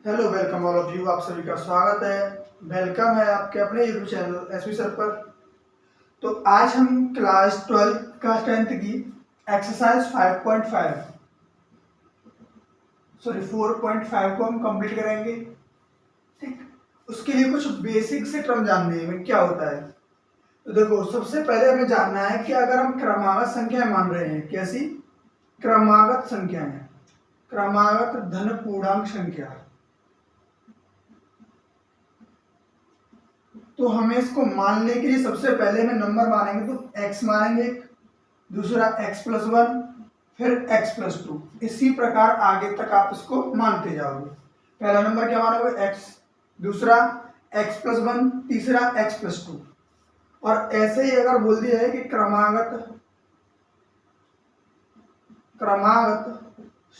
Hello welcome all of you. आप सभी का स्वागत है। वेलकम है आपके अपने यूट्यूब चैनल एसवी सर पर। तो आज हम क्लास 12 क्लास 10th की एक्सरसाइज 5.5 सॉरी 4.5 को हम कंप्लीट करेंगे। ठीक, उसके लिए कुछ बेसिक से टर्म जानने हैं क्या होता है। तो देखो, सबसे पहले हमें जानना है कि अगर हम क्रमागत संख्याएं मान रहे हैं, कैसी क्रमागत संख्याएं, क्रमागत धन पूर्णांक संख्या, तो हमें इसको मानने के लिए सबसे पहले में नंबर मानेंगे तो x मानेंगे, दूसरा x+1, फिर x+2। इसी प्रकार आगे तक आप इसको मानते जाओगे। पहला नंबर क्या मानोगे x, दूसरा x+1, तीसरा x+2। और ऐसे ही अगर बोल दिया है कि क्रमागत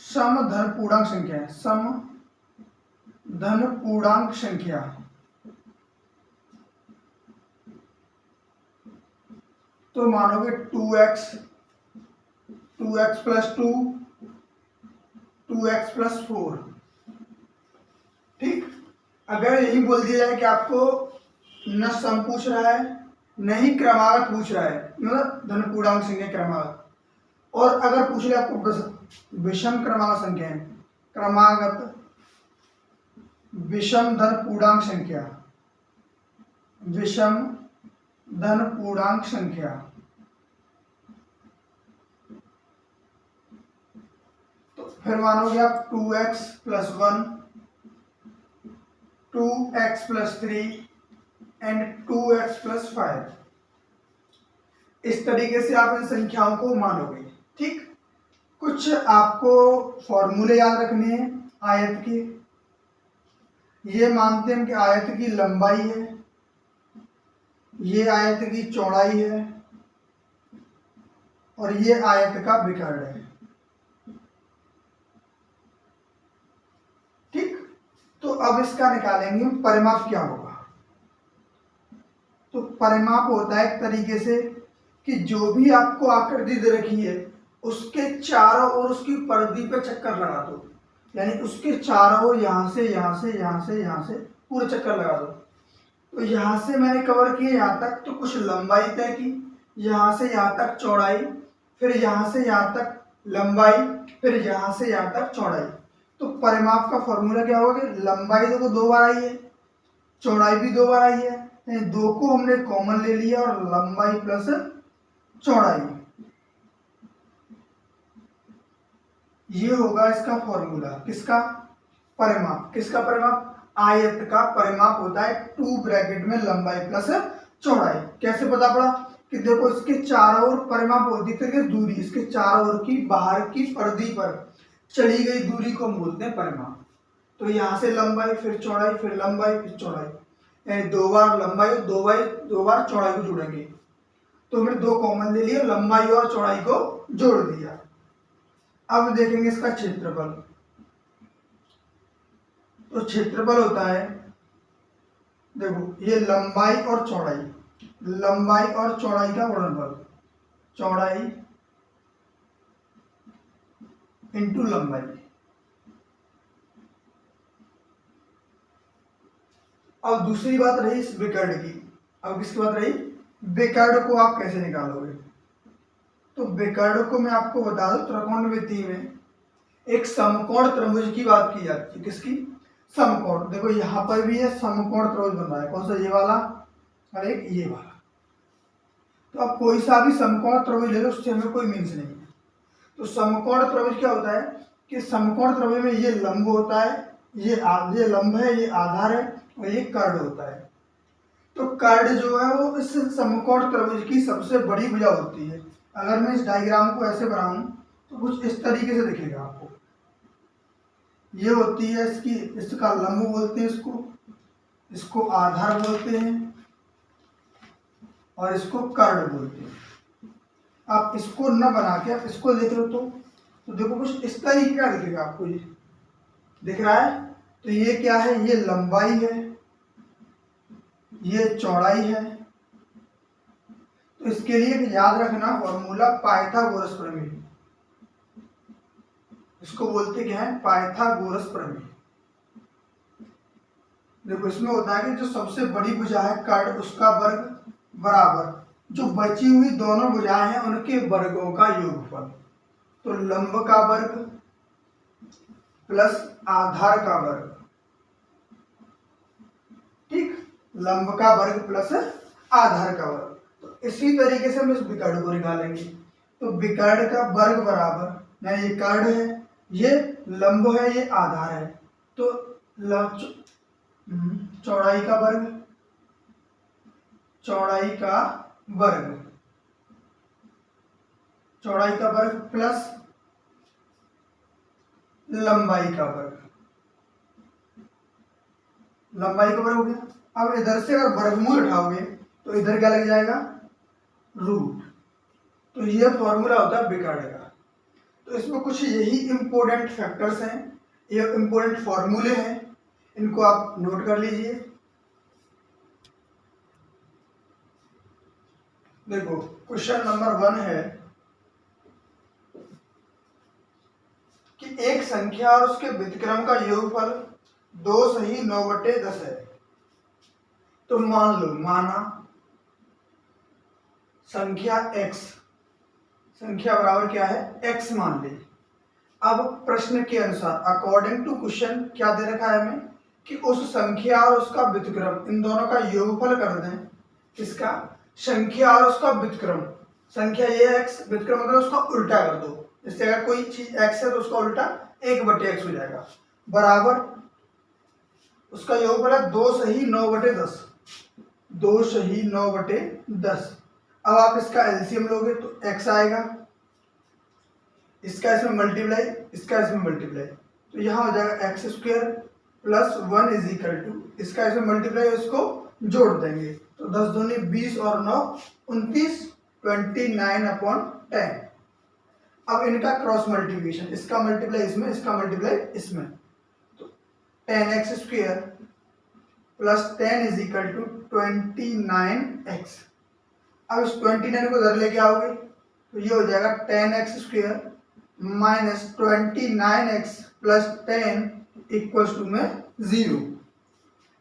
सम धन पूर्णांक संख्या है, सम धन पूर्णांक संख्या, तो मानोगे 2x, 2x+2, 2x+4। ठीक, अगर यही बोल दिया जाए कि आपको न सम पूछ रहा है न ही क्रमागत पूछ रहा है, मतलब धन पूर्णांक संख्या क्रमागत, और अगर पूछ ले आपको विषम क्रमागत संख्या है, क्रमागत विषम धन पूर्णांक संख्या, विषम धन पूर्णांक संख्या, तो फिर मानोगे आप 2x+1, 2x+3 एंड 2x+5। इस तरीके से आप इन संख्याओं को मानोगे। ठीक, कुछ आपको फॉर्मूले याद रखने हैं आयत के। ये मानते हैं कि आयत की लंबाई है, ये आयत की चौड़ाई है, और ये आयत का विकर्ण है। ठीक, तो अब इसका निकालेंगे परिमाप क्या होगा। तो परिमाप होता है एक तरीके से कि जो भी आपको आकृति दे रखी है उसके चारों ओर उसकी परिधि पे चक्कर लगा दो, यानी उसके चारों ओर यहां से यहां से यहां से यहां से पूरे चक्कर लगा दो। तो यहाँ से मैंने कवर किया यहाँ तक, तो कुछ लंबाई तय की, यहाँ से यहाँ तक चौड़ाई, फिर यहाँ से यहाँ तक लंबाई, फिर यहाँ से यहाँ तक चौड़ाई। तो परिमाप का फॉर्मूला क्या होगा कि लंबाई देखो 2 बार आई है, चौड़ाई भी 2 बार आई है, यानी 2 को हमने कॉमन ले लिया और लंबाई प्लस चौड़ाई, ये होगा इसका फॉर्मूला। किसका परिमाप, किसका परिमाप, आयत का परिमाप होता है 2 ब्रैकेट में लंबाई प्लस चौड़ाई। कैसे पता पड़ा कि देखो इसके चारों ओर परिमाप होती है दूरी, इसके चारों ओर की बाहर की परिधि पर चली गई दूरी को हम बोलते हैं परिमाप। तो यहाँ से लंबाई, फिर चौड़ाई, फिर लंबाई, फिर चौड़ाई, यानी 2 बार लंबाई और 2 बार चौड़ाई को जोड़ेंगे। तो हमने 2 कॉमन ले लिया, लंबाई और चौड़ाई को जोड़ दिया। अब देखेंगे इसका क्षेत्रफल। तो क्षेत्रफल होता है, देखो ये लंबाई और चौड़ाई, लंबाई और चौड़ाई का गुणनफल, चौड़ाई इंटू लंबाई। अब दूसरी बात रही इस विकर्ण की। अब किसकी बात रही, विकर्ण को आप कैसे निकालोगे। तो विकर्ण को मैं आपको बता दूं, त्रिकोणमिति में एक समकोण त्रिभुज की बात की जाती है। किसकी, समकोण। देखो यहाँ पर भी है समकोण त्रिभुज बन रहा है, कौन सा, ये वाला और एक ये वाला। तो अब कोई सा भी समकोण त्रिभुज ले लो, उससे हमें कोई मीन्स नहीं है। तो समकोण त्रिभुज क्या होता है कि समकोण त्रिभुज में ये लंब होता है, ये लंब है, ये आधार है, और ये कर्ण होता है। तो कर्ण जो है वो इस समकोण त्रिभुज की सबसे बड़ी भुजा होती है। अगर मैं इस डायग्राम को ऐसे बनाऊं तो कुछ इस तरीके से दिखेगा आपको। ये होती है इसकी, इसका लंब बोलते हैं इसको, इसको आधार बोलते हैं, और इसको कर्ण बोलते हैं। आप इसको न बना के आप इसको देख लो तो देखो कुछ इस तरीके का दिखेगा आपको। ये दिख रहा है, तो ये क्या है, ये लंबाई है, ये चौड़ाई है। तो इसके लिए याद रखना फॉर्मूला पाइथागोरस प्रमेय, इसको बोलते क्या है, पाइथागोरस प्रमेय। देखो इसमें होता है कि जो सबसे बड़ी भुजा है कर्ण उसका वर्ग बराबर जो बची हुई दोनों भुजाएं हैं उनके वर्गों का योगफल। तो लंब का वर्ग प्लस आधार का वर्ग, ठीक, लंब का वर्ग प्लस आधार का वर्ग। तो इसी तरीके से हम इस विकर्ण को निकालेंगे। तो विकर्ण का वर्ग बराबर, यानी ये कर्ण है, ये लंब है, ये आधार है, तो चौड़ाई का वर्ग, चौड़ाई का वर्ग, चौड़ाई का वर्ग प्लस लंबाई का वर्ग, लंबाई का वर्ग हो गया। अब इधर से अगर वर्गमूल उठाओगे तो इधर क्या लग जाएगा, रूट। तो ये फॉर्मूला होता है विकर्ण का। तो इसमें कुछ यही इंपॉर्टेंट फैक्टर्स हैं, ये इंपॉर्टेंट फॉर्मूले हैं, इनको आप नोट कर लीजिए। देखो क्वेश्चन नंबर 1 है कि एक संख्या और उसके व्युत्क्रम का योगफल 2 सही 9/10 है। तो मान लो, माना संख्या x, संख्या बराबर क्या है, x मान ली। अब प्रश्न के अनुसार अकॉर्डिंग टू क्वेश्चन क्या दे रखा है हमें कि उस संख्या और उसका व्युत्क्रम, इन दोनों का योगफल कर दें। किसका, संख्या और उसका व्युत्क्रम। संख्या ये x, व्युत्क्रम मतलब उसका उल्टा कर दो। इससे अगर कोई चीज x है तो उसका उल्टा 1/x हो जाएगा, बराबर उसका योगफल है 2 सही 9/10, 2 सही 9/10। अब आप इसका एलसीएम लोगे तो x आएगा, इसका इसमें मल्टीप्लाई, इसका इसमें मल्टीप्लाई, तो यहाँ हो जाएगा x² plus 1 is equal to, इसका इसमें मल्टीप्लाई, इसको जोड़ देंगे तो 10 दूनी 20 और 9 29, 29/10। अब इनका क्रॉस मल्टीप्लिकेशन, इसका मल्टीप्लाई इसमें, इसका मल्टीप्लाई इसमें, तो 10x² plus 10 is equal to 29x। अब इस 29 को इधर लेके आओगे तो ये हो जाएगा 10x² minus 29x plus 10 equals to में 0।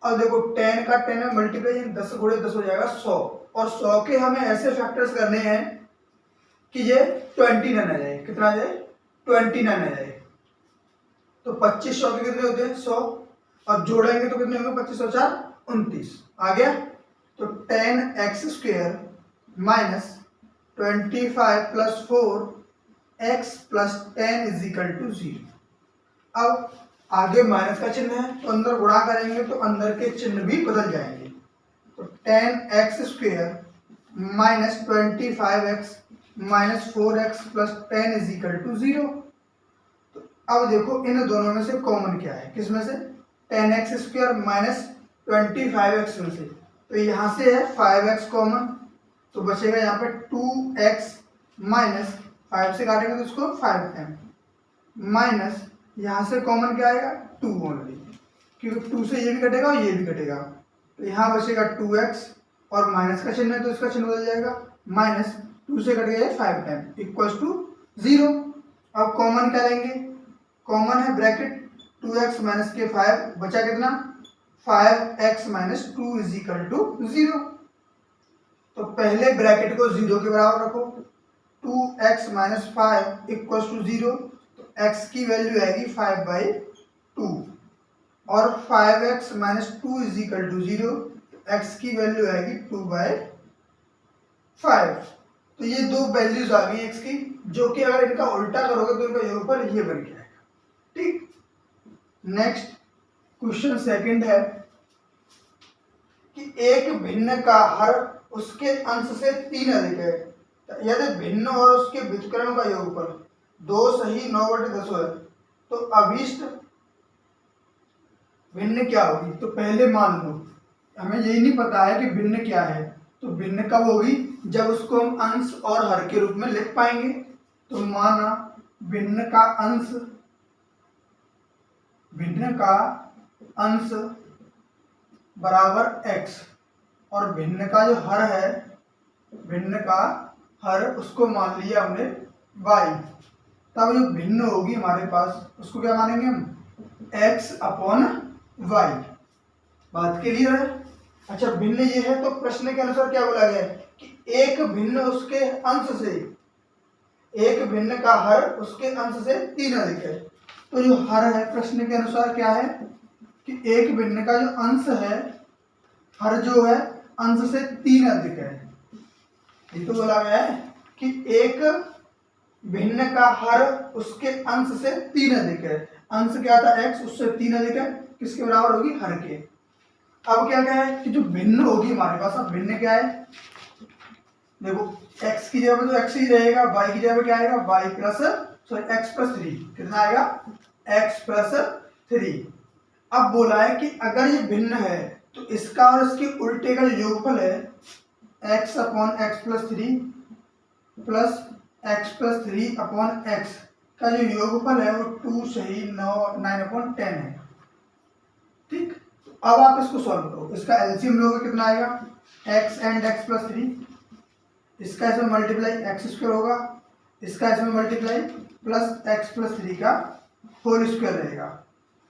अब देखो 10 का 10 में मल्टीप्लाई, 10 गुणे 10 हो जाएगा 100, और 100 के हमें ऐसे फैक्टर्स करने हैं कि ये 29 आ जाए। कितना आ जाए, 29 आ जाए। तो 25 100 के कितने होते हैं, 100, और जोड़ेंगे तो कितने होंगे, 25 और 4 29 आ गया। तो 10x² minus 25 plus 4x plus 10 is equal to 0। अब आगे माइनस का चिन्ह है तो अंदर गुणा करेंगे तो अंदर के चिन्ह भी बदल जाएंगे। तो 10x² minus 25x minus 4x plus 10 is equal to 0। तो अब देखो इन दोनों में से कॉमन क्या है, किसमें से, 10x² माइनस 25x में से, तो यहाँ से है 5x कॉमन, तो बचेगा यहाँ पे 2x माइनस 5 से काटेंगे तो इसको 5m माइनस यहाँ से कॉमन क्या आएगा, 2 ओनली, क्योंकि 2 से ये भी कटेगा और ये भी कटेगा, तो यहाँ बचेगा 2x और माइनस का चिन्ह है तो इसका चिन्ह बदल जाएगा, माइनस 2 से कट गया 5m इक्वल्स टू 0। अब कॉमन क्या लेंगे, कॉमन है ब्रैकेट 2x माइनस के 5, बचा कितना, 5x minus 2 is equal to 0। तो पहले ब्रैकेट को 0 के बराबर रखो, 2x माइनस 5 इक्वल्स टू 0, तो x की वैल्यू आएगी 5/2, और 5x minus 2 is equal to 0, x की वैल्यू आएगी 2/5। तो ये दो वैल्यूज आ गई x की, जो कि अगर इनका उल्टा करोगे तो इनका योगफल ये बन जाएगा, ठीक। नेक्स्ट क्वेश्चन सेकंड है कि एक भिन्न का हर उसके अंश से 3 अधिक है, यदि भिन्न और उसके व्युत्क्रम का योगफल 2 सही 9/10 है, तो अभीष्ट भिन्न क्या होगी। तो पहले मान लो, हमें यही नहीं पता है कि भिन्न क्या है, तो भिन्न कब होगी, जब उसको हम अंश और हर के रूप में लिख पाएंगे। तो माना भिन्न का अंश, भिन्न का अंश बराबर x, और भिन्न का जो हर है, भिन्न का हर उसको मान लिया हमने y, तब जो भिन्न होगी हमारे पास उसको क्या मानेंगे हम, x/y, बात क्लियर है? अच्छा, भिन्न ये है तो प्रश्न के अनुसार क्या बोला गया है कि एक भिन्न उसके अंश से, एक भिन्न का हर उसके अंश से 3 अधिक है। तो जो हर है प्रश्न के अनुसार क्या है कि एक भिन्न का जो अंश है, हर जो है अंश से 3 अधिक है। ये तो बोला गया है कि एक भिन्न का हर उसके अंश से 3 अधिक है। अंश क्या था x, उससे 3 अधिक है, किसके बराबर होगी, हर के। अब क्या है कि जो भिन्न होगी हमारे पास, अब भिन्न क्या है, देखो x की जगह पे तो x ही रहेगा, y की जगह पे क्या आएगा, y plus sorry x plus 3, कितना आएगा, x प्लस 3। अब बोला है कि अगर ये भिन्न है तो इसका और इसके उल्टे का जो योगफल है x upon x plus 3 plus x plus 3 upon x का जो योगफल है वो 2 सही 9 अपॉन 10 है। ठीक, अब आप इसको सॉल्व करो, इसका एलसीएम लोगे कितना आएगा, x एंड x प्लस 3, इसका इसमें मल्टीप्लाई एक्स स्क्वायर होगा, इसका इसमें मल्टीप्लाई प्लस x प्लस 3 का होल स्क्वायर रहेगा।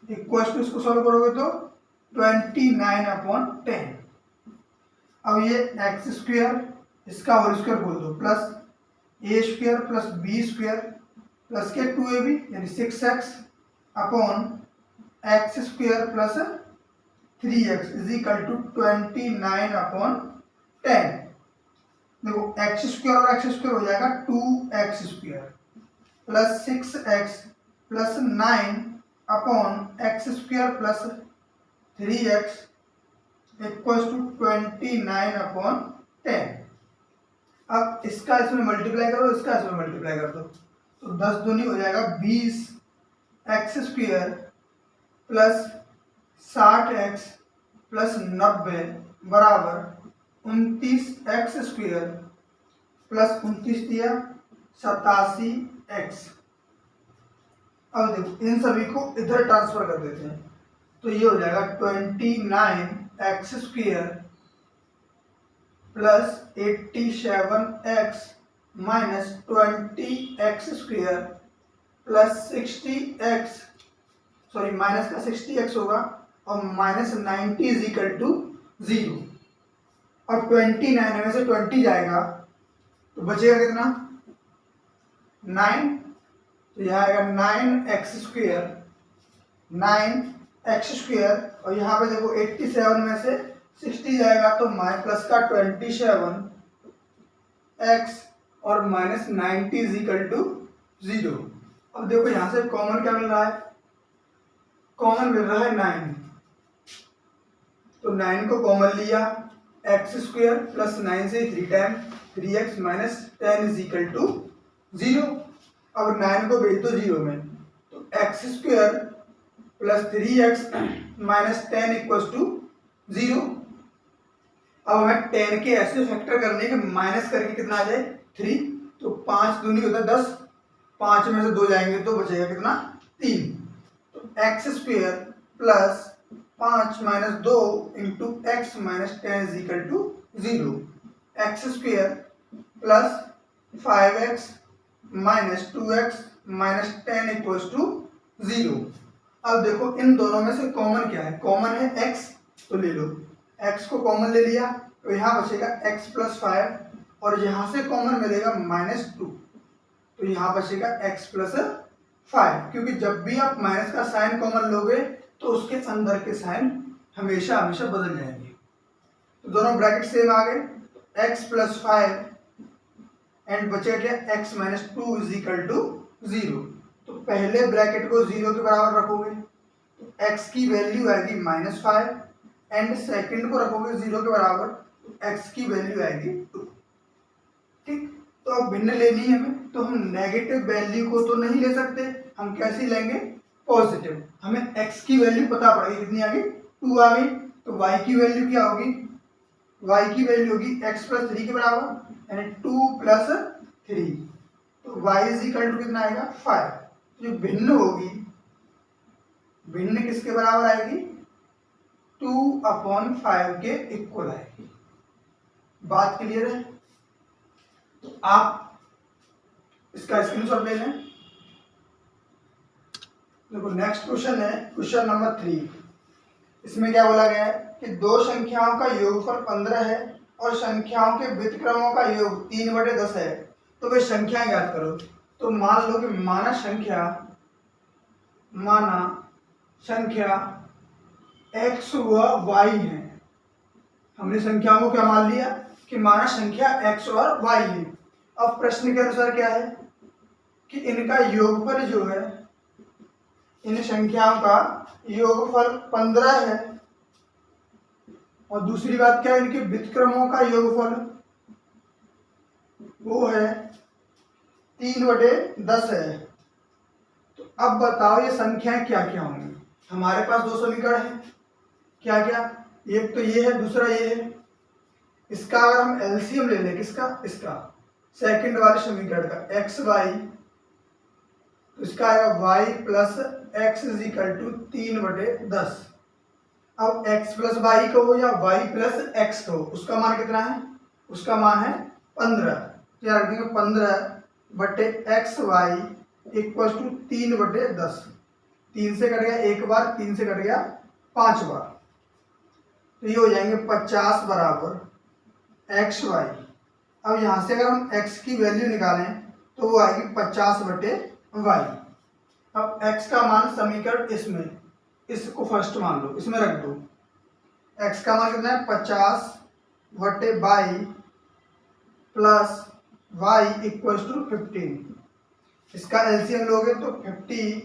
इक्वल टू इसको सॉल्व करोगे तो 29 अपॉन 10। अब ये एक्स स्क्वायर इसका होल स्क्वायर बोल दो plus a square plus b square plus के 2ab यानी 6x upon x square plus 3x is equal to 29 upon 10। देखो एक्स स्क्वायर और एक्स स्क्वायर हो जाएगा 2x square plus 6x plus 9 upon x square plus 3x equals to 29 upon 10। अब इसका इसमें multiply करो, इसका इसमें मल्टीप्लाई कर दो, तो 10 दूनी हो जाएगा 20x square plus 60x plus 90 बराबर 29x स्क्वायर प्लस 29 दिया 87x। अब देखो इन सभी को इधर ट्रांसफर कर देते हैं, तो ये हो जाएगा 29x square plus 87x minus 20x square plus 60x, sorry minus का 60x होगा और माइनस 90 इज इक्वल टू 0। और 29 में से 20 जाएगा तो बचेगा कितना, 9, तो यह आएगा 9x स्क्वायर, 9x स्क्वायर, और यहाँ पे देखो 87 में से 60 जाएगा तो प्लस का 27x और माइनस 90 इज इक्वल टू 0। अब देखो यहाँ से कॉमन क्या मिल रहा है, कॉमन मिल रहा है 9, तो 9 को कॉमन लिया, एक्स स्क्वायर प्लस 9 से 3 time 3x minus 10 is equal to 0। अब 9 को भेज दो 0 में, तो x square plus 3x minus 10 equals to 0। अब हमें 10 के ऐसे फैक्टर करने के माइनस करके कितना आ जाए 3, तो 5 दूनी होता है 10, 5 में से 2 जाएंगे तो बचेगा कितना 3, तो x square plus 5 minus 2 into x minus 10 is equal to 0। X square plus 5x minus 2x minus 10 equals to 0। अब देखो इन दोनों में से कॉमन क्या है, कॉमन है x, तो ले लो, x को कॉमन ले लिया तो यहाँ बचेगा x प्लस 5 और यहाँ से कॉमन मिलेगा माइनस 2, तो यहाँ बचेगा x प्लस 5, क्योंकि जब भी आप माइनस का साइन कॉमन लोगे तो उसके अंदर के साइन हमेशा हमेशा बदल जाएंगे। तो दोनों ब्रैकेट सेम आ गए, x प्लस 5 एंड बचेगा क्या x minus 2 is equal to 0। तो पहले ब्रैकेट को 0 के बराबर रखोगे तो x की वैल्यू आएगी माइनस 5 एंड सेकंड को रखोगे 0 के बराबर तो x की वैल्यू आएगी 2। ठीक, तो अब भिन्न लेनी है हमें, तो हम नेगेटिव वैल्यू को तो नहीं ले सकते, हम कैसे लेंगे, पॉजिटिव। हमें x की वैल्यू पता पड़ेगी, कितनी आ गई 2 आ गई, तो y की वैल्यू क्या होगी, y की वैल्यू होगी x प्लस 3 के बराबर यानी 2 प्लस 3, तो y इज इक्वल टू कितना आएगा 5। जो भिन्न होगी, भिन्न किसके बराबर आएगी 2/5 के इक्वल आएगी। बात क्लियर है? तो आप इसका स्क्रीनशॉट ले लें। देखो नेक्स्ट क्वेश्चन है क्वेश्चन नंबर 3। इसमें क्या बोला गया है कि दो संख्याओं का योगफल 15 है और संख्याओं के व्युत्क्रमों का योग 3/10 है, तो वे संख्याएं ज्ञात करो। तो मान लो कि माना संख्या x व y है। हमने संख्याओं को क्या मान लिया कि माना संख्या x और y है। अब प्रश्न के अनुसार क्या है कि इनका योगफल जो है, इन संख्याओं का योगफल 15 है और दूसरी बात क्या है, इनके व्युत्क्रमों का योगफल वो है 3/10 है। तो अब बताओ ये संख्याएं क्या क्या होंगी। हमारे पास दो समीकरण है, क्या क्या, एक तो ये है, दूसरा ये है। इसका अगर हम एलसीएम ले लें, किसका, इसका सेकंड वाले समीकरण का एक्स वाई, तो इसका आएगा y plus x is equal to 3/10। अब x प्लस वाई को हो या y प्लस एक्स को, उसका मान कितना है, उसका मान है 15। तो यार रखेंगे 15/एक्स वाई इक्वल टू 3/10। 3 से कट गया एक बार, 3 से कट गया 5 बार, तो ये हो जाएंगे 50 बराबर एक्स वाई। अब यहाँ से अगर हम x की वैल्यू निकालें तो वो आएगी 50/y। अब x का मान समीकरण इसमें, इसको फर्स्ट मान लो, इसमें रख दो। x का मान कितना है 50/y plus y equal to 15। इसका एलसीएम लोगे तो 50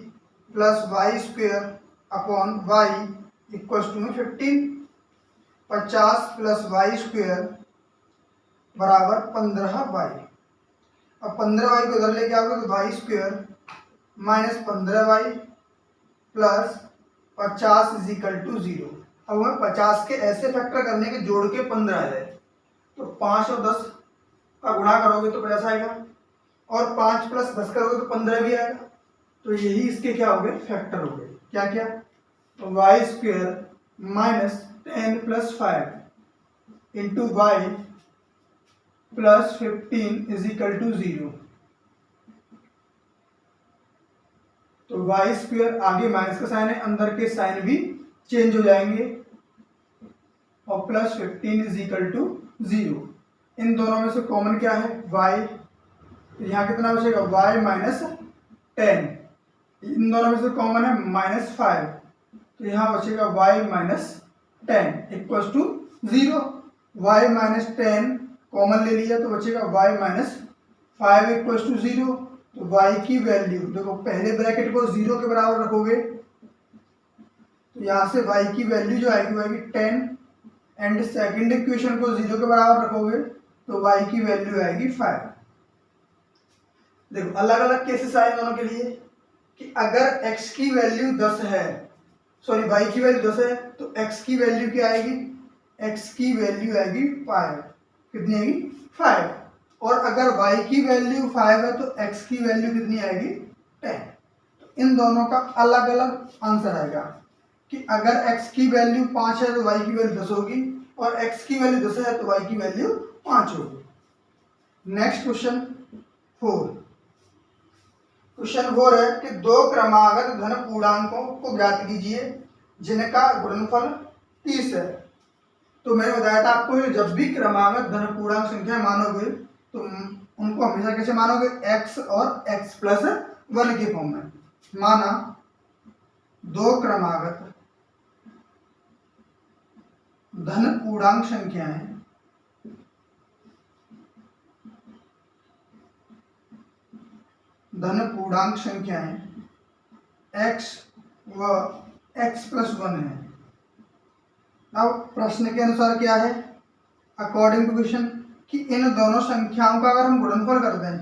plus y square upon y equal to में 15। 50 प्लस वाई स्क्वेयर बराबर 15y। अब 15y को उधर लेके आओगे तो y square minus 15y plus 50 is equal to 0। अब हमें 50 के ऐसे फैक्टर करने के जोड़ के 15 आ जाए, तो 5 और 10 का गुणा करोगे तो 50 आएगा, और 5 प्लस 10 करोगे तो 15 भी आएगा। तो यही इसके क्या हो गए, फैक्टर हो गए। क्या क्या, तो y square minus 10 plus 5 into y plus 15 is equal to 0। तो वाई स्क्वेयर, आगे माइनस का साइन है, अंदर के साइन भी चेंज हो जाएंगे, और प्लस 15 इज इक्वल टू 0। इन दोनों में से कॉमन क्या है, y, तो यहाँ कितना बचेगा y माइनस 10। इन दोनों में से कॉमन है -5, तो यहाँ बचेगा y minus 10 equal to 0। y minus 10 common ले लिया तो बचेगा y माइनस 5 इक्वल टू 0। तो y की वैल्यू देखो, पहले ब्रैकेट को 0 के बराबर रखोगे तो यहाँ से y की वैल्यू जो आएगी वो आएगी 10, एंड सेकंड इक्वेशन को 0 के बराबर रखोगे तो y की वैल्यू आएगी 5। देखो अलग अलग केसेस आए दोनों के लिए कि अगर x की वैल्यू 10 है, सॉरी y की वैल्यू 10 है, तो x की वैल्यू क्या आएगी, x की वैल्यू आएगी 5। कितनी आएगी, 5। और अगर y की वैल्यू 5 है तो x की वैल्यू कितनी आएगी, 10। तो इन दोनों का अलग अलग आंसर आएगा कि अगर x की वैल्यू 5 है तो y की वैल्यू 10 होगी, और x की वैल्यू 10 है तो y की वैल्यू 5 होगी। Next question 4। क्वेश्चन 4 है कि दो क्रमागत धन पूर्णांकों को ज्ञात कीजिए जिनका गुणनफल 30 है। तो मैंने बताया था आपको, जब भी क्रमागत धन पूर्णांक संख्या मानोगे तो उनको हमेशा कैसे मानोगे, x और x प्लस 1 के फॉर्म में। माना दो क्रमागत धन पूर्णांक संख्याएं x व x प्लस 1 है। अब प्रश्न के अनुसार क्या है, अकॉर्डिंग टू क्वेश्चन, कि इन दोनों संख्याओं का अगर हम गुणनफल कर दें,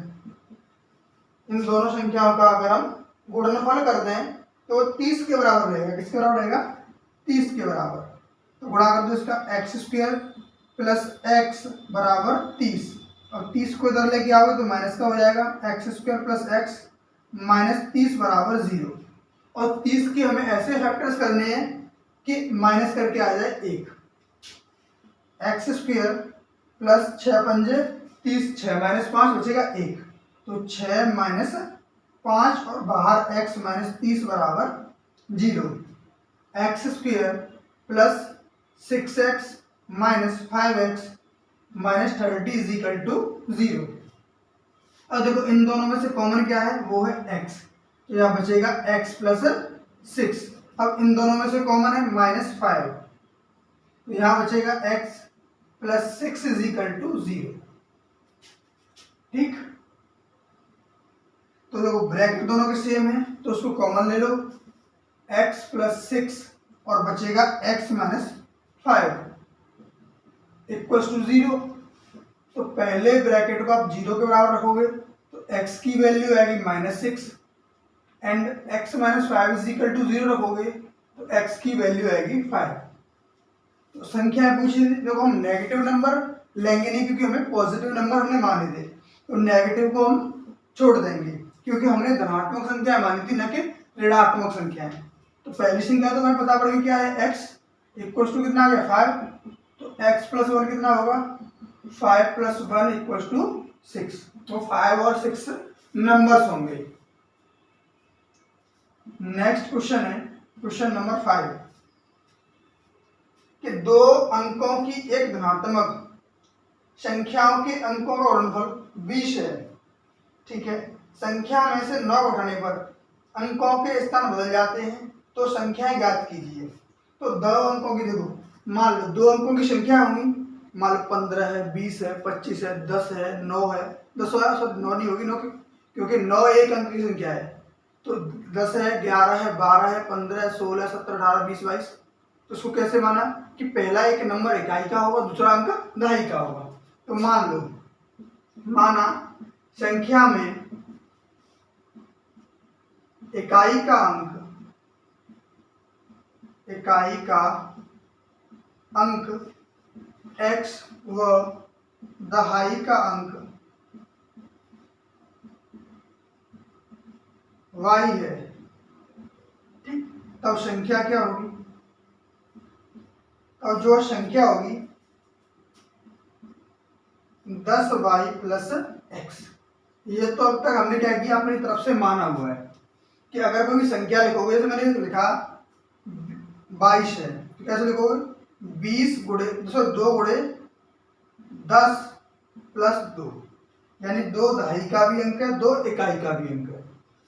इन दोनों संख्याओं का अगर हम गुणनफल कर दें तो 30 के बराबर रहेगा। किसके बराबर रहेगा, 30 के बराबर। तो गुणा कर दो इसका एक्स स्क्वायर प्लस एक्स बराबर 30, और 30 को इधर लेके आओगे तो माइनस का हो जाएगा, x square plus x minus 30 बराबर 0। और 30 के हमें ऐसे फैक्टर्स करने हैं कि माइनस करके आ जाए 1। एक्स स्क्वायर प्लस 6 पंजे 30, 6 माइनस 5 बचेगा 1, तो 6 माइनस 5 और बाहर x माइनस 30 बराबर 0। X square plus 6x minus 5x minus 30 is equal to 0। अब देखो इन दोनों में से कॉमन क्या है, वो है x, तो यहाँ बचेगा x प्लस 6। अब इन दोनों में से कॉमन है -5, तो यहाँ बचेगा x plus 6 is equal to 0। ठीक, तो देखो ब्रैकेट दोनों के सेम है तो उसको कॉमन ले लो, x प्लस 6 और बचेगा x माइनस 5 इक्वल्स टू 0। तो पहले ब्रैकेट को आप 0 के बराबर रखोगे तो x की वैल्यू आएगी -6 and x minus 5 is equal to 0 रखोगे तो x की वैल्यू आएगी 5। तो संख्या पूछी थी, देखो हम नेगेटिव नंबर लेंगे नहीं क्योंकि हमें पॉजिटिव नंबर हमने माने थे, तो नेगेटिव को हम छोड़ देंगे क्योंकि हमने धनात्मक संख्या मानी थी न कि ऋणात्मक संख्याएं। तो पहली संख्या तो हमें पता पड़ेगी क्या है, x इक्वल्स टू कितना आ गया 5, तो x प्लस 1 कितना होगा, 5 प्लस 1 इक्वल्स टू 6। तो 5 और 6 नंबर्स होंगे। नेक्स्ट क्वेश्चन है क्वेश्चन नंबर 5 कि दो अंकों की एक धनात्मक संख्याओं के अंकों का गुणनफल 20 है। ठीक है, संख्या में से 9 उठाने पर अंकों के स्थान बदल जाते हैं तो संख्याएं ज्ञात कीजिए। तो दो अंकों की देखो, मान लो दो अंकों की संख्या होंगी, मान लो 15 है, 20 है, 25 है, 10 है, 9 है, 10 है, सब 9 नहीं होगी, 9 क्योंकि 9 एक अंक की संख्या है। तो 10 है, 11 है, 12 है, 15 है, 16 है, 17, 18, 20, 22। तो उसको कैसे माना कि पहला एक नंबर इकाई का होगा, दूसरा अंक दहाई का होगा। तो मान लो, माना संख्या में इकाई का अंक x व दहाई का अंक y है। ठीक, तब संख्या क्या होगी, तब जो संख्या होगी 10y प्लस x। ये तो अब तक हमने क्या किया, अपनी तरफ से माना हुआ है कि अगर कोई भी संख्या लिखोगे, जैसे मैंने लिखा 22 है, तो कैसे लिखोगे 20 गुणे 2 गुणे 10 प्लस 2, यानी 2 दहाई का भी अंक है, 2 इकाई का भी अंक है।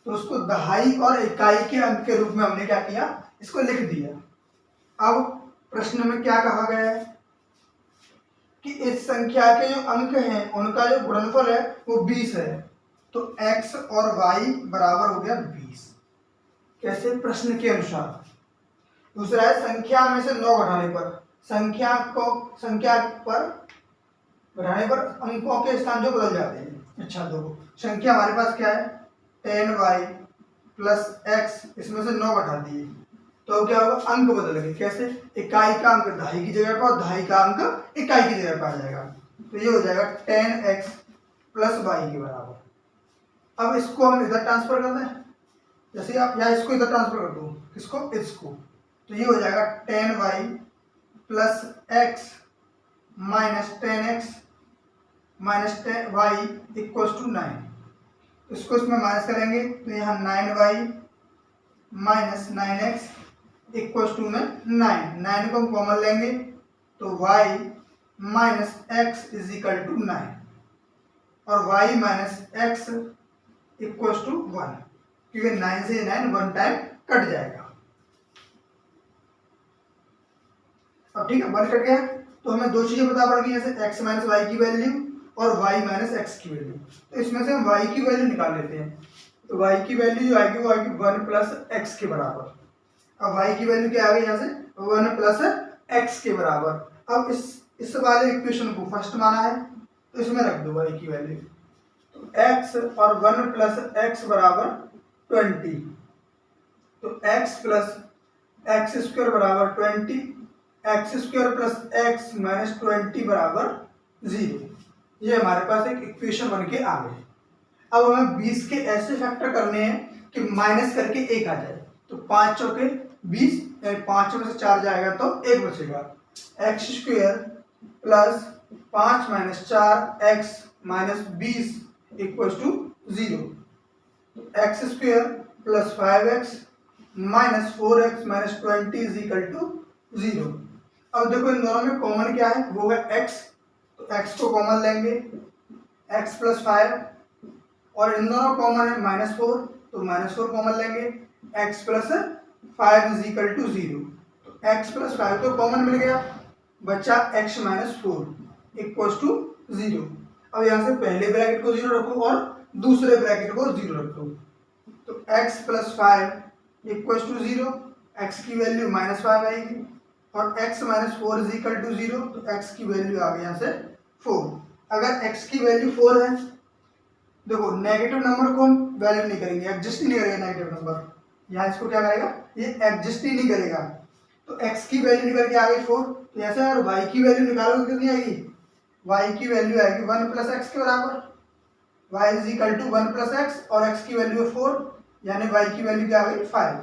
तो उसको दहाई और इकाई के अंक के रूप में हमने क्या किया, इसको लिख दिया। अब प्रश्न में क्या कहा गया है कि इस संख्या के जो अंक हैं उनका जो गुणनफल है वो 20 है, तो x और y बराबर हो गया 20। कैसे, प्रश्न के अनुसार। दूसरा है संख्या में से 9 घटाने पर, संख्या पर घटाने पर अंकों के स्थान जो बदल जाते हैं। अच्छा देखो, संख्या हमारे पास क्या है 10y प्लस x, इसमें से 9 घटा दिए तो क्या होगा, अंक बदल गए। कैसे, इकाई का अंक दहाई की जगह पर और दहाई का अंक इकाई की जगह पर आ जाएगा। तो ये हो जाएगा 10x प्लस y के बराबर। अब इसको हम इधर ट्रांसफर कर दें, जैसे आप या इसको इधर ट्रांसफर कर दो, इसको, तो ये हो जाएगा 10y plus x minus 10x minus 10y equals to 9। इसको इसमें माइनस करेंगे तो यहाँ 9y minus 9x equals to में 9 को हम कॉमन लेंगे तो y minus x is equal to 9 और y minus x equals to 1, क्योंकि 9 से 9 1 टाइम कट जाएगा। अब ठीक है, 1 कट गया तो हमें दो चीजें पता पड़ गई, जैसे x माइनस वाई की वैल्यू और y माइनस एक्स की वैल्यू। तो इसमें से हम y की वैल्यू निकाल लेते हैं, तो y की वैल्यू जो आएगी वो आएगी 1 प्लस एक्स के बराबर। अब y की वैल्यू क्या आ गई, यहाँ से 1 प्लस एक्स के बराबर। अब इस वाले इक्वेशन को फर्स्ट माना है तो इसमें रख दो y की वैल्यू, तो x और 1 प्लस एक्स बराबर 20, तो x प्लस एक्स स्क्वायर बराबर 20, x square plus x minus 20 बराबर 0। ये हमारे पास एक इक्वेशन बन के आ गई। अब हमें 20 के ऐसे फैक्टर करने हैं कि माइनस करके 1 आ जाए, तो 5 चौके 20, 5 में से 4 जाएगा तो 1 बचेगा। X square plus 5 minus 4 x minus 20 equals to 0, x square plus 5x minus 4x minus 20 is equal to 0। अब देखो इन दोनों में कॉमन क्या है, वो है x, तो x को कॉमन लेंगे, x प्लस 5, और इन दोनों कॉमन है -4, तो -4 कॉमन लेंगे, x plus 5 is equal to 0, तो x प्लस 5 तो कॉमन मिल गया, बचा x माइनस 4 इक्वल टू 0। अब यहाँ से पहले ब्रैकेट को 0 रखो और दूसरे ब्रैकेट को 0 रखो, तो x plus 5 equal to 0, x की वैल्यू -5 आएगी, और x minus 4 is equal to 0, तो x की वैल्यू आ गई यहाँ से 4। अगर x की वैल्यू 4 है, देखो नेगेटिव नंबर को हम वैल्यू नहीं करेंगे, एग्जिस्ट ही नहीं करेगा नेगेटिव नंबर, यहाँ इसको क्या करेगा, ये एग्जिस्ट ही नहीं करेगा, तो x की वैल्यू निकल के आ गई 4, तो ऐसे अगर y की वैल्यू निकालोगे कितनी आएगी, y की वैल्यू आएगी 1 प्लस एक्स के बराबर, y is equal to 1 plus x, और x की वैल्यू है 4, यानी y की वैल्यू क्या आ गई 5।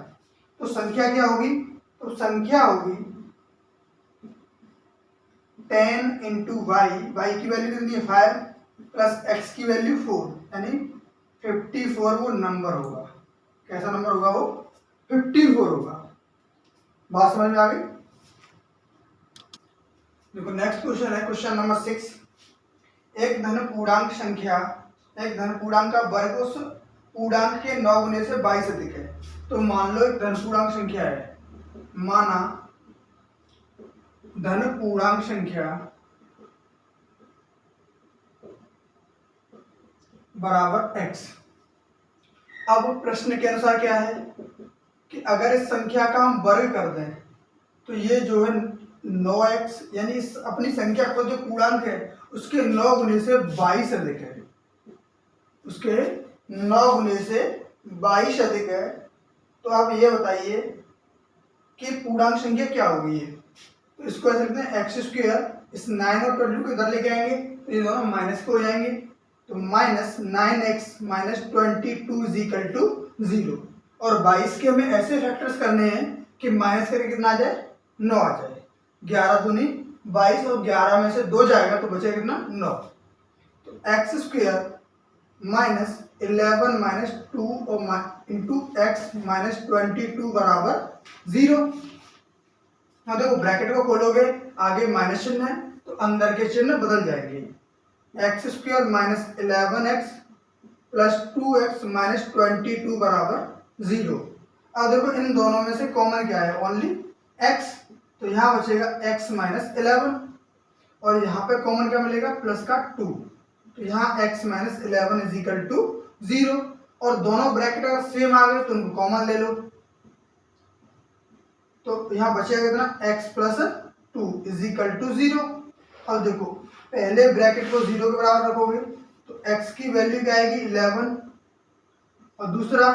तो संख्या क्या होगी, तो संख्या होगी 10 इंटू वाई, वाई की वैल्यू कितनी है 5, प्लस एक्स की वैल्यू 4, यानी 54 वो नंबर होगा। कैसा नंबर होगा वो, 54 होगा। बात समझ में आ गई। देखो नेक्स्ट क्वेश्चन है क्वेश्चन नंबर 6। एक धन पूर्णांक संख्या, एक धन पूर्णांक का वर्ग उस पूर्णांक के 9 गुने से 22 अधिक है। तो मान लो एक धन पूर्णांक संख्या है, माना धन पूर्णांक संख्या बराबर x। अब प्रश्न के अनुसार क्या है कि अगर इस संख्या का हम वर्ग कर दें तो ये जो है 9x, यानी इस अपनी संख्या को जो पूर्णांक है उसके 9 गुने से 22 अधिक है, उसके 9 गुने से 22 अधिक है। तो आप ये बताइए कि पूर्णांक संख्या क्या होगी। तो इसको ऐसे लिखते हैं एक्स स्क्वायर, इस 9 और 22 को इधर लेके आएंगे तो ये दोनों माइनस को हो जाएंगे, तो -9x minus 22 is equal to 0। और 22 के हमें ऐसे फैक्टर्स करने हैं कि माइनस करके कितना आ जाए, 9 आ जाए। 11 दूनी 22 और 11 में से 2 जाएगा तो बचेगा कितना, 9। तो एक्स स्क्वायर माइनस 11 माइनस 2 और इंटू एक्स माइनस 22 बराबर 0। हाँ देखो ब्रैकेट को खोलोगे, आगे माइनस चिन्ह है तो अंदर के चिन्ह बदल जाएंगे। X squared minus 11x plus 2x minus 22 बराबर 0। अब देखो इन दोनों में से कॉमन क्या है, ओनली x, तो यहाँ बचेगा x माइनस 11, और यहाँ पे कॉमन क्या मिलेगा, प्लस का 2, तो यहाँ x minus 11 is equal to 0। और दोनों ब्रैकेट अगर सेम आ गए तो उनको कॉमन ले लो, तो यहाँ बचेगा कितना, x plus 2 is equal to 0। अब देखो पहले ब्रैकेट को 0 के बराबर रखोगे तो x की वैल्यू क्या आएगी 11, और दूसरा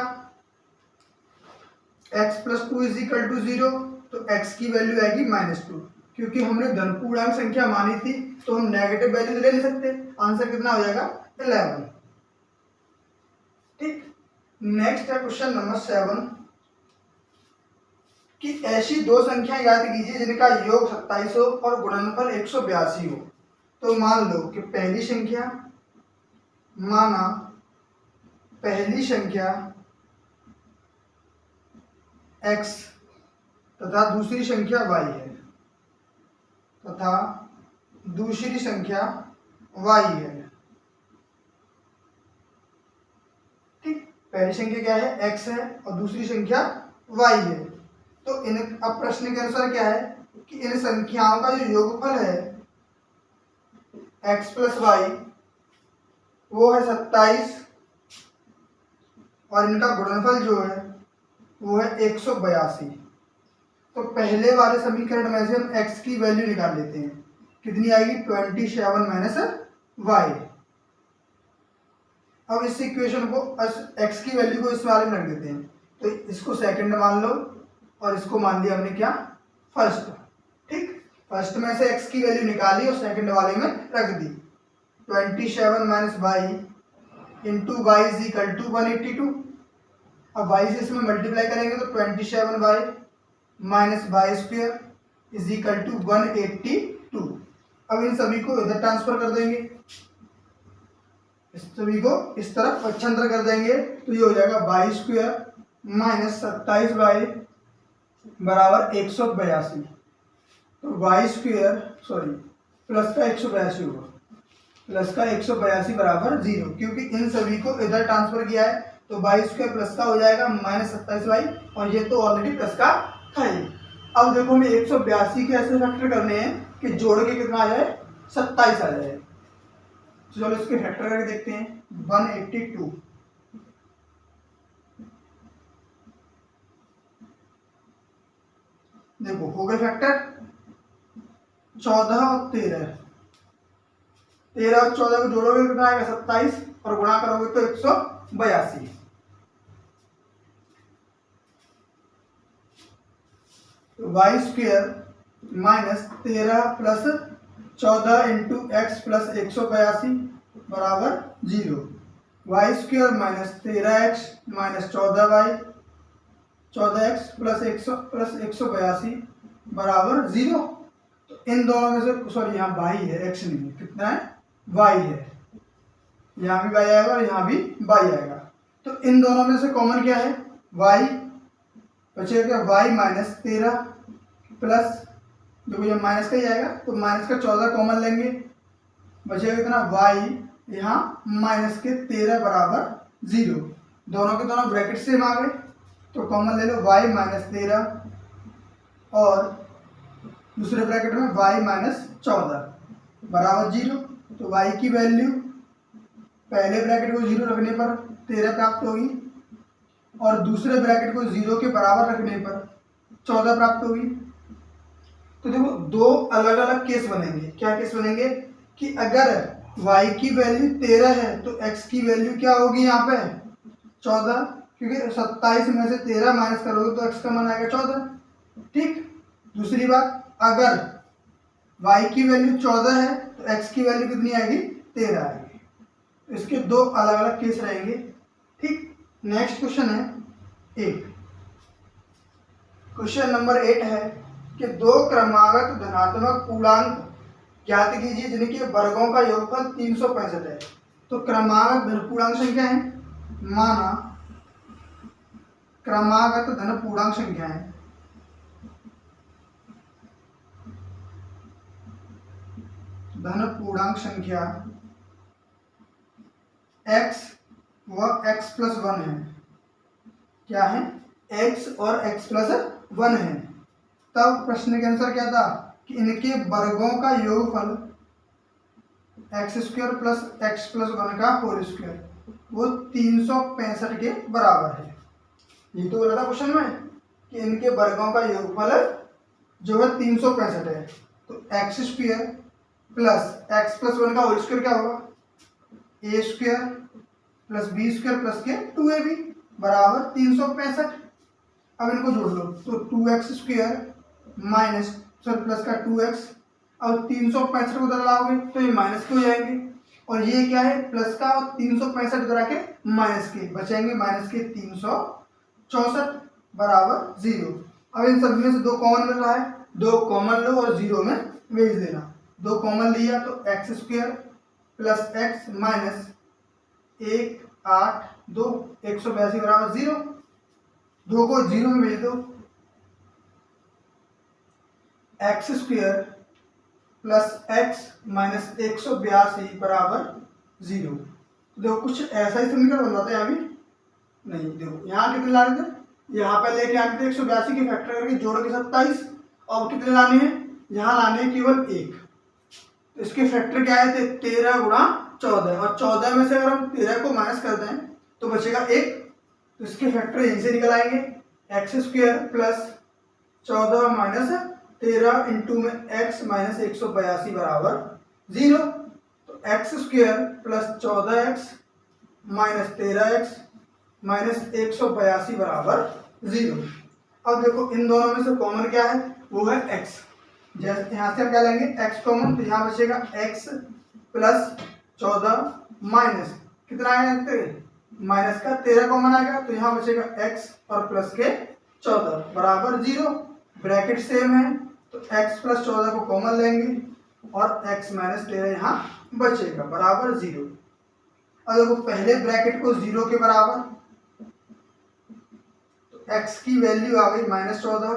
x plus 2 is equal to 0, तो x की वैल्यू आएगी -2। क्योंकि हमने धन पूर्णांक संख्या मानी थी तो हम नेगेटिव वैल्यू ले नहीं सकते। आंसर कितना हो जाएगा 11। ठीक, नेक्स्ट है क्वेश्चन नंबर 7 कि ऐसी दो संख्या याद कीजिए जिनका योग 27 हो और गुणनफल 182 हो। तो मान लो कि पहली संख्या, माना पहली संख्या x तथा दूसरी संख्या y है, तथा दूसरी संख्या y है। ठीक, पहली संख्या क्या है, x है, और दूसरी संख्या y है। तो इन अब प्रश्न के अनुसार क्या है कि इन संख्याओं का जो योगफल है x प्लस वाई वो है 27, और इनका गुणनफल जो है वो है 182। तो पहले वाले समीकरण में से हम x की वैल्यू निकाल लेते हैं, कितनी आएगी 27 माइनस वाई। अब इस इक्वेशन को x की वैल्यू को इस वाले में रख देते हैं, तो इसको सेकंड मान लो और इसको मान दिया हमने क्या, फर्स्ट। ठीक, फर्स्ट में से x की वैल्यू निकाली और सेकंड वाले में रख दी। 27 minus y into y is equal to 182। अब वाई से इसमें मल्टीप्लाई करेंगे तो 27 y minus y squared is equal to 182। अब इन सभी को इधर ट्रांसफर कर देंगे, इस सभी को इस तरफ पक्षांतर कर देंगे, तो ये हो जाएगा वाई स्क्वायर माइनस 27 वाई बराबर 182। तो वाई स्क्वायर सॉरी प्लस का 182 होगा, प्लस का 182 बराबर 0, क्योंकि इन सभी को इधर ट्रांसफर किया है तो वाई स्क्वायर प्लस का हो जाएगा -27y, और ये तो ऑलरेडी प्लस का था ही। अब देखो हमें 182 के ऐसे फैक्टर करने हैं कि जोड़ के कितना आ जाए, 27 आ जाए। तो चलो इसके फैक्टर करके देखते हैं। 182 देखो हो गए फैक्टर 14 और 13, 13 और 14 को जोड़ोगे कितना आएगा 27, और गुणा करोगे तो 182। Y square -13 plus 14 into x plus 182 बराबर 0। Y square -13x minus 14y 14x plus 182 बराबर 0। तो इन दोनों में से सॉरी यहाँ y है, x नहीं है, कितना है y है, यहाँ भी y आएगा और यहाँ भी y आएगा। तो इन दोनों में से कॉमन क्या है, y बचेगा y -13 प्लस, देखो ये माइनस का ही आएगा तो माइनस का 14 कॉमन लेंगे, बचेगा कितना y यहाँ माइनस के 13 बराबर 0। दोनों के दोनों ब्रैकेट सेम आ गए तो कॉमन ले लो y -13 और दूसरे ब्रैकेट में y -14 बराबर 0। तो y की वैल्यू पहले ब्रैकेट को 0 रखने पर 13 प्राप्त होगी और दूसरे ब्रैकेट को 0 के बराबर रखने पर 14 प्राप्त होगी। तो देखो दो अलग अलग केस बनेंगे। क्या केस बनेंगे कि अगर y की वैल्यू 13 है तो x की वैल्यू क्या होगी यहाँ पे 14, क्योंकि 27 में से 13 माइनस करोगे तो x का मान आएगा 14। ठीक, दूसरी बात अगर y की वैल्यू 14 है तो x की वैल्यू कितनी आएगी 13 आएगी। इसके दो अलग अलग केस रहेंगे। ठीक, नेक्स्ट क्वेश्चन है 8। क्वेश्चन नंबर 8 है कि दो क्रमागत धनात्मक पूर्णांक ज्ञात कीजिए जिनके वर्गों का योगफल 365 है। तो क्रमागत धन पूर्णांक संख्या है, माना क्रमागत धन पूर्णांक संख्या है, धन पूर्णांक संख्या x व x प्लस 1 है। क्या है, x और x प्लस 1 है। तब प्रश्न के आंसर क्या था कि इनके वर्गों का योगफल x² प्लस x प्लस 1 का होल स्क्वायर वो 365 के बराबर है। ये तो बोला था क्वेश्चन में कि इनके वर्गों का योगफल जो है 365 है। तो x² प्लस x प्लस 1 का होल स्क्वायर क्या होगा, a² प्लस b² प्लस के 2ab बराबर 365। अब इनको जोड़ लो तो 2x² माइनस प्लस का 2x, और 365 को उधर लाओगे तो ये माइनस के हो जाएंगे, और ये क्या है प्लस का, और 365 उधर के माइनस के बचेंगे, माइनस के 364 बराबर 0। अब इन सब में से दो कॉमन मिल रहा है, दो कॉमन लो और 0 में भेज देना। दो कॉमन लिया तो x² प्लस x माइनस 1 8 2 182 बराबर 0। दो को 0 में भेज दो, x² प्लस x माइनस 182 बराबर 0। देखो कुछ ऐसा ही समीकरण बन रहा था यहाँ भी नहीं। देखो यहाँ कितने लाने थे, यहाँ पे लेके आने थे 182 के फैक्टर करके जोड़ के 27, और कितने लाने हैं, यहाँ लाने हैं केवल 1। तो इसके फैक्टर क्या आए थे 13 गुणा 14, और 14 में से अगर हम 13 को माइनस कर दें तो बचेगा 1। तो इसके फैक्टर यहीं से निकल आएंगे, x² प्लस 14 माइनस 13 इंटू में x माइनस 182 बराबर 0। तो x² plus 14x minus 13x minus 182 बराबर 0। अब देखो इन दोनों में से कॉमन क्या है, वो है x। जैसे यहाँ से हम क्या लेंगे x कॉमन, तो यहाँ बचेगा x प्लस 14 माइनस कितना आएगा माइनस का 13 कॉमन आएगा, तो यहाँ बचेगा x और प्लस के 14 बराबर 0। ब्रैकेट सेम है तो x प्लस 14 को कॉमन लेंगे और x माइनस 13 यहाँ बचेगा बराबर 0। अब देखो पहले ब्रैकेट को 0 के बराबर, तो x की वैल्यू आ गई -14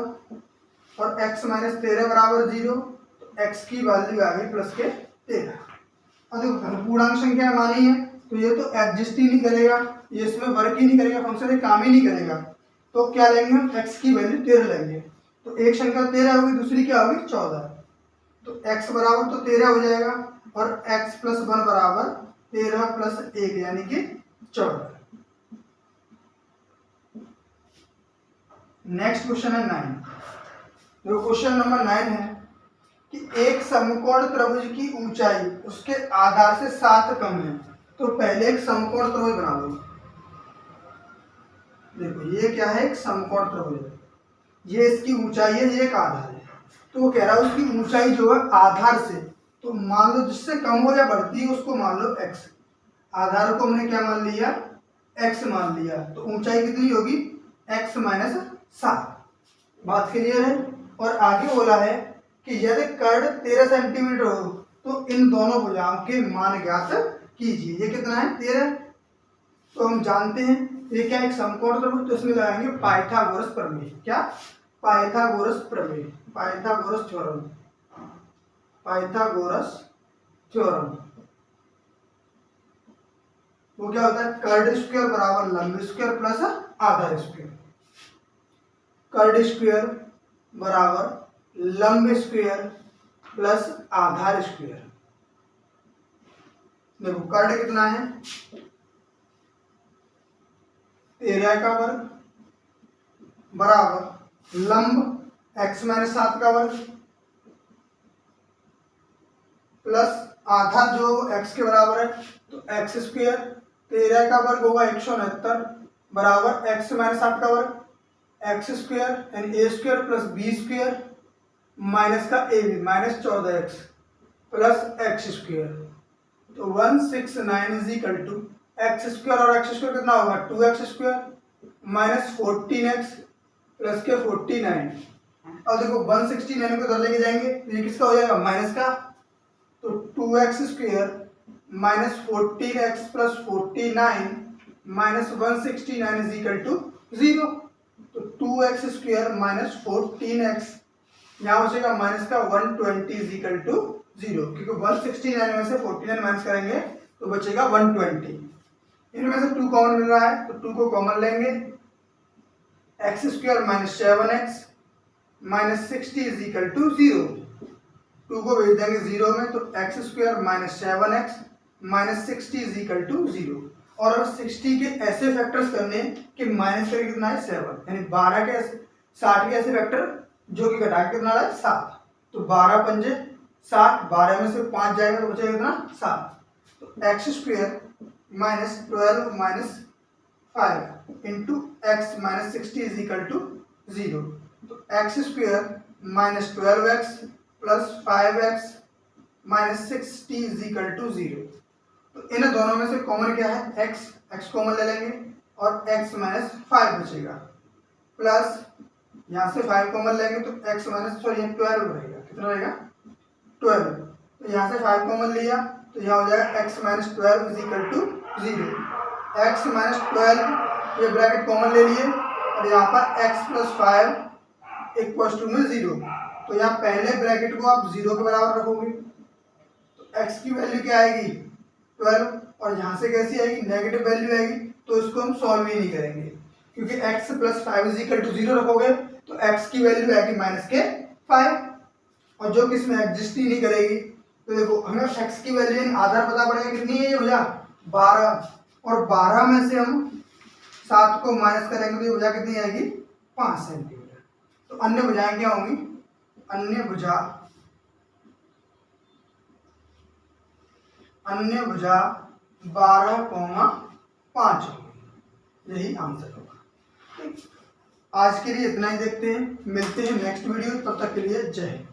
और x माइनस 13 बराबर 0, तो x की वैल्यू आ गई प्लस के 13। और देखो घनपूर्णांक संख्या मानी है तो ये तो एग्जिस्ट ही नहीं करेगा, ये इसमें वर्क ही नहीं करेगा, फंक्शन ये काम ही नहीं करेगा। तो क्या लेंगे हम, x की वैल्यू 13 लेंगे। तो एक संख्या 13 होगी, दूसरी क्या होगी 14। तो x बराबर तो 13 हो जाएगा और x प्लस 1 बराबर 13 प्लस 1 यानी कि 14। नेक्स्ट क्वेश्चन है 9। जो क्वेश्चन नंबर 9 है कि एक समकोण त्रिभुज की ऊंचाई उसके आधार से 7 कम है। तो पहले एक समकोण त्रिभुज बना दो। देखो ये क्या है, एक समकोण त्रिभुज है, ये इसकी ऊंचाई है, ये एक आधार है। तो वो कह रहा है उसकी ऊंचाई जो है आधार से, तो मान लो जिससे कम हो या बढ़ती है उसको मान लो x। आधार को हमने क्या मान लिया, x मान लिया। तो ऊंचाई कितनी होगी, x माइनस 7। बात क्लियर है। और आगे बोला है कि यदि कर्ण 13 सेंटीमीटर हो तो इन दोनों भुजाओं के मान ज्ञात कीजिए। ये कितना है, 13। तो हम जानते हैं ये क्या, एक समकोण त्रिभुज, तो इसमें लगाएंगे पाइथागोरस प्रमेय। क्या, पाइथागोरस प्रमेय, पाइथागोरस थ्योरम, पाइथागोरस थ्योरम। वो क्या होता है, कर्ण स्क्वायर बराबर लंब स्क्वायर प्लस आधार स्क्वायर। कर्ण स्क्वायर बराबर लंब स्क्वायर प्लस आधार स्क्वायर। देखो कर्ण कितना है, 13 का वर्ग बराबर लंब x माइनस 7 का वर्ग प्लस आधार जो x के बराबर है तो x स्क्वायर। 13 का वर्ग होगा 169 बराबर x माइनस 7 का वर्ग, एक्स स्क्वायर यानी a square plus b square minus का a b minus 14x plus x square. तो 169 is equal to x square और एक्स स्क्वायर कितना होगा, 2x squared minus 14x plus के 49। और देखो 169 को इधर लेके जाएंगे तो ये किसका हो जाएगा, माइनस का। तो 2x squared minus 14x plus 49 minus 169 is equal to 0। तो 2x स्क्वायर माइनस 14x यहाँ बचेगा माइनस का 120 इज इक्वल टू 0, क्योंकि 169 में से 49 माइनस करेंगे तो बचेगा 120। इनमें से 2 कॉमन मिल रहा है तो 2 को कॉमन लेंगे। X squared minus 7x minus 60 is equal to 0। 2 को भेज देंगे 0 में तो x squared minus 7x minus 60 is equal to 0। और अब 60 के ऐसे फैक्टर्स करने कि माइनस करके कितना है 7, यानी 12 के 60 के ऐसे फैक्टर जो कि घटा के कितना है 7। तो 12 पंजे 60, 12 में से 5 जाएगा तो बचेगा कितना 7। तो x squared minus 12 minus 5 into x minus 60 is equal to 0। तो x squared minus 12x plus 5x minus 60 is equal to 0। तो इन दोनों में से कॉमन क्या है, x कॉमन ले लेंगे और x माइनस 5 बचेगा प्लस यहाँ से 5 कॉमन लेंगे तो x माइनस 12 रहेगा, कितना रहेगा 12। तो यहाँ से 5 कॉमन लिया तो यहाँ हो जाएगा x minus 12 is equal to 0। x minus 12 ये ब्रैकेट कॉमन ले लिए और यहाँ पर x प्लस 5 इक्वल टू में 0। तो यहाँ पहले ब्रैकेट को आप 0 के बराबर रखोगे तो x की वैल्यू क्या आएगी 12, और यहाँ से कैसी आएगी, नेगेटिव वैल्यू आएगी। तो इसको हम सॉल्व ही नहीं करेंगे क्योंकि x plus 5 is equal to 0 रखोगे तो x की वैल्यू आएगी माइनस के 5, और जो कि इसमें एग्जिस्ट ही नहीं करेगी। तो देखो हमें x की वैल्यू आधार पता पड़ेगा कितनी है, ये भुजा 12, और 12 में से हम 7 को माइनस करेंगे तो ये भुजा कितनी आएगी 5 सेंटीमीटर। तो अन्य भुजाएं क्या होंगी, अन्य भुजा 12,5 होगी। यही आंसर होगा। आज के लिए इतना ही देखते हैं, मिलते हैं नेक्स्ट वीडियो, तब तक के लिए जय हिंद।